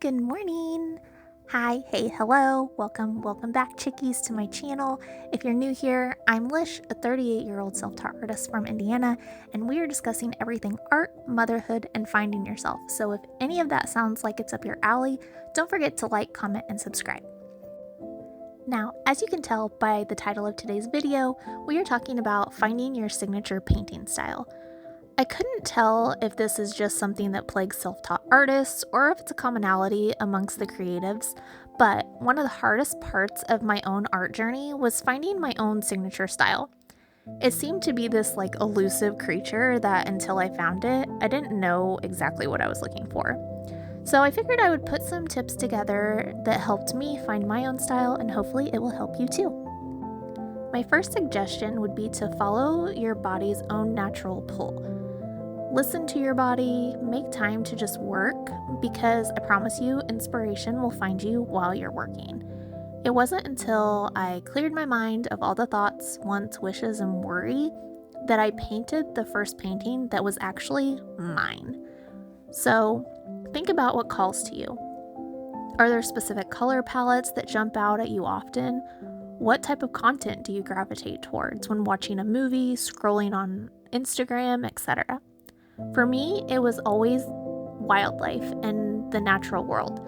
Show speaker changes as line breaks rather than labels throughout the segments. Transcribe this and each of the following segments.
Good morning. Hi, hey, hello. Welcome back, chickies, to my channel. If you're new here, I'm Lish, a 38-year-old self-taught artist from Indiana, and we are discussing everything art, motherhood, and finding yourself. So if any of that sounds like it's up your alley, don't forget to like, comment, and subscribe. Now, as you can tell by the title of today's video, we are talking about finding your signature painting style. I couldn't tell if this is just something that plagues self-taught artists or if it's a commonality amongst the creatives, but one of the hardest parts of my own art journey was finding my own signature style. It seemed to be this elusive creature that until I found it, I didn't know exactly what I was looking for. So I figured I would put some tips together that helped me find my own style, and hopefully it will help you too. My first suggestion would be to follow your body's own natural pull. Listen to your body, make time to just work, because I promise you, inspiration will find you while you're working. It wasn't until I cleared my mind of all the thoughts, wants, wishes, and worry that I painted the first painting that was actually mine. So think about what calls to you. Are there specific color palettes that jump out at you often? What type of content do you gravitate towards when watching a movie, scrolling on Instagram, etc.? For me, it was always wildlife and the natural world,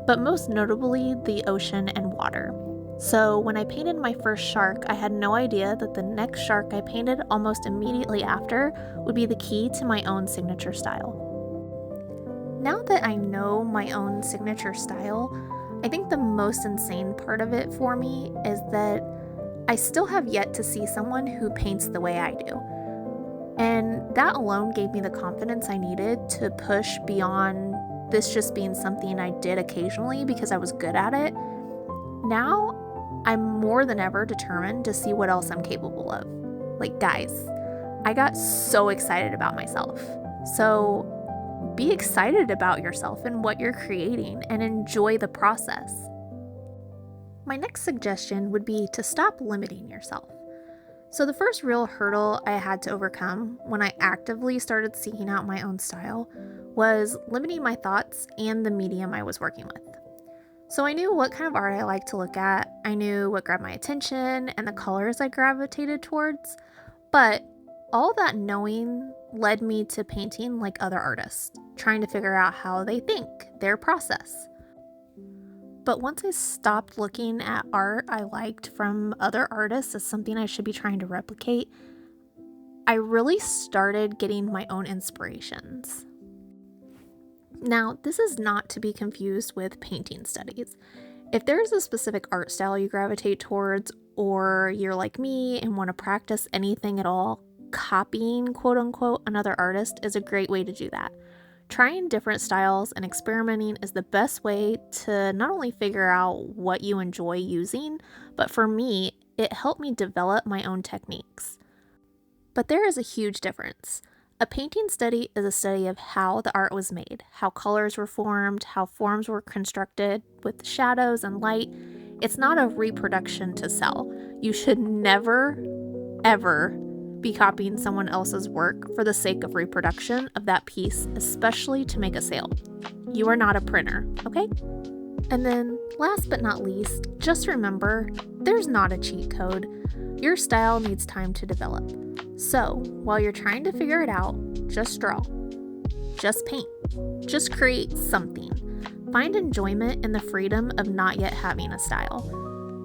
but most notably the ocean and water. So when I painted my first shark, I had no idea that the next shark I painted almost immediately after would be the key to my own signature style. Now that I know my own signature style, I think the most insane part of it for me is that I still have yet to see someone who paints the way I do. And that alone gave me the confidence I needed to push beyond this just being something I did occasionally because I was good at it. Now, I'm more than ever determined to see what else I'm capable of. Guys, I got so excited about myself. So be excited about yourself and what you're creating and enjoy the process. My next suggestion would be to stop limiting yourself. So the first real hurdle I had to overcome when I actively started seeking out my own style was limiting my thoughts and the medium I was working with. So I knew what kind of art I liked to look at, I knew what grabbed my attention and the colors I gravitated towards, but all that knowing led me to painting like other artists, trying to figure out how they think, their process. But once I stopped looking at art I liked from other artists as something I should be trying to replicate, I really started getting my own inspirations. Now, this is not to be confused with painting studies. If there's a specific art style you gravitate towards, or you're like me and want to practice anything at all, copying quote-unquote another artist is a great way to do that. Trying different styles and experimenting is the best way to not only figure out what you enjoy using, but for me, it helped me develop my own techniques. But there is a huge difference. A painting study is a study of how the art was made, how colors were formed, how forms were constructed with shadows and light. It's not a reproduction to sell. You should never, ever be copying someone else's work for the sake of reproduction of that piece, especially to make a sale. You are not a printer, okay? And then, last but not least, just remember, there's not a cheat code. Your style needs time to develop. So, while you're trying to figure it out, just draw. Just paint. Just create something. Find enjoyment in the freedom of not yet having a style.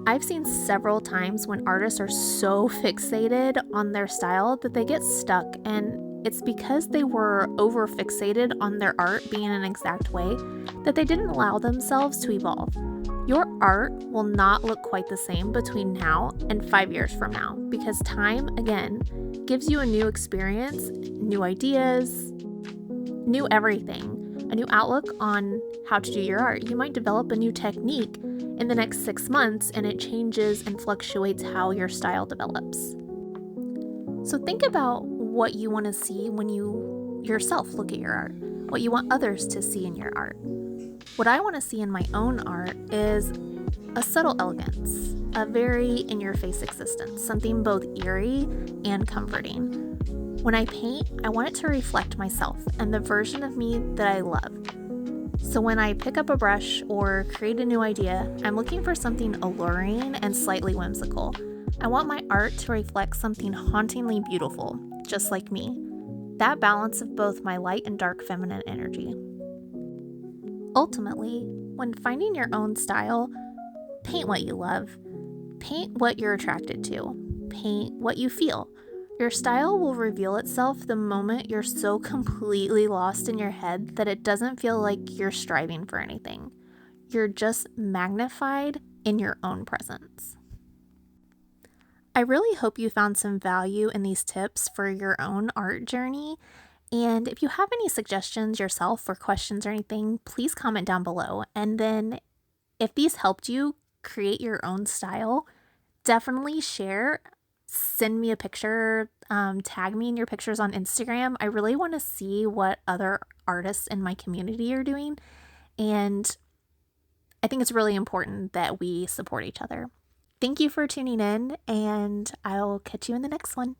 I've seen several times when artists are so fixated on their style that they get stuck, and it's because they were over fixated on their art being an exact way that they didn't allow themselves to evolve. Your art will not look quite the same between now and 5 years from now, because time, again, gives you a new experience, new ideas, new everything, a new outlook on how to do your art. You might develop a new technique in the next 6 months, and it changes and fluctuates how your style develops. So think about what you want to see when you yourself look at your art, what you want others to see in your art. What I want to see in my own art is a subtle elegance, a very in-your-face existence, something both eerie and comforting. When I paint, I want it to reflect myself and the version of me that I love. So when I pick up a brush or create a new idea, I'm looking for something alluring and slightly whimsical. I want my art to reflect something hauntingly beautiful, just like me. That balance of both my light and dark feminine energy. Ultimately, when finding your own style, paint what you love. Paint what you're attracted to. Paint what you feel. Your style will reveal itself the moment you're so completely lost in your head that it doesn't feel like you're striving for anything. You're just magnified in your own presence. I really hope you found some value in these tips for your own art journey. And if you have any suggestions yourself or questions or anything, please comment down below. And then if these helped you create your own style, definitely share. Send me a picture, tag me in your pictures on Instagram. I really want to see what other artists in my community are doing. And I think it's really important that we support each other. Thank you for tuning in, and I'll catch you in the next one.